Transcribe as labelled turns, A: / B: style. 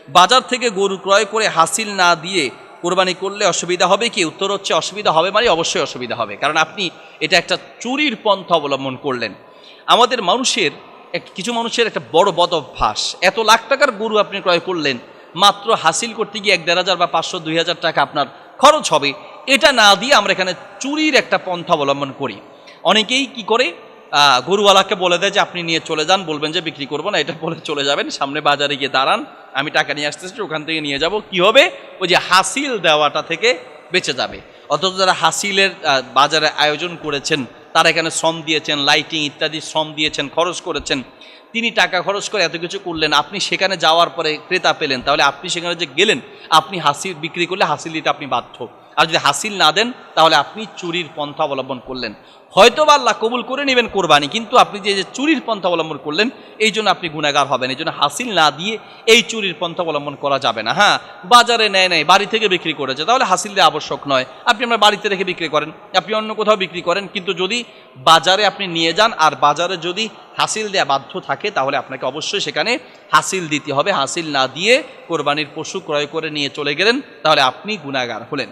A: বাজার থেকে গরু ক্রয় করে হাসিল না দিয়ে কোরবানি করলে অসুবিধা হবে কি? উত্তর হচ্ছে অসুবিধা হবে, মানে অবশ্যই অসুবিধা হবে, কারণ আপনি এটা একটা চুরির পন্থা অবলম্বন করলেন। আমাদের মানুষের কিছু মানুষের একটা বড় বদ অভ্যাস, এত লাখ টাকার গরু আপনি ক্রয় করলেন, মাত্র হাসিল করতে গিয়ে 1-1.5 বা 500-2,000 টাকা আপনার খরচ হবে, এটা না দিয়ে আমরা এখানে চুরির একটা পন্থা অবলম্বন করি। অনেকেই কি করে, গরুওয়ালাকে বলে দেয় যে আপনি নিয়ে চলে যান, বলবেন যে বিক্রি করবো না, এটা বলে চলে যাবেন, সামনে বাজারে গিয়ে দাঁড়ান, আমি টাকা নিয়ে আসতেছি, ওখান থেকে নিয়ে যাব। কি হবে? ওই যে হাসিল দেওয়াটা থেকে বেঁচে যাবে। অথচ যারা হাসিলের বাজারে আয়োজন করেছেন, তারা এখানে শ্রম দিয়েছেন, লাইটিং ইত্যাদি শ্রম দিয়েছেন, খরচ করেছেন, তিনি টাকা খরচ করে এত কিছু করলেন, আপনি সেখানে যাওয়ার পরে ক্রেতা পেলেন, তাহলে আপনি সেখানে যে গেলেন, আপনি হাসিল বিক্রি করলে হাসিল দিতে আপনি বাধ্য। আর যদি হাসিল না দেন, তাহলে আপনি চুরির পন্থা অবলম্বন করলেন। হয়তো বা আল্লাহ কবুল করে নেবেন কোরবানি, কিন্তু আপনি যে চুরির পন্থা অবলম্বন করলেন, এই জন্য আপনি গুনাহগার হবেন। এই জন্য হাসিল না দিয়ে এই চুরির পন্থা অবলম্বন করা যাবে না। হ্যাঁ, বাজারে নেয় নেয়, বাড়ি থেকে বিক্রি করেছে, তাহলে হাসিল দেওয়া আবশ্যক নয়। আপনি আপনার বাড়িতে রেখে বিক্রি করেন, আপনি অন্য কোথাও বিক্রি করেন, কিন্তু যদি বাজারে আপনি নিয়ে যান আর বাজারে যদি হাসিল দেওয়া বাধ্য থাকে, তাহলে আপনাকে অবশ্যই সেখানে হাসিল দিতে হবে। হাসিল না দিয়ে কোরবানির পশু ক্রয় করে নিয়ে চলে গেলেন, তাহলে আপনি গুনাহগার হলেন।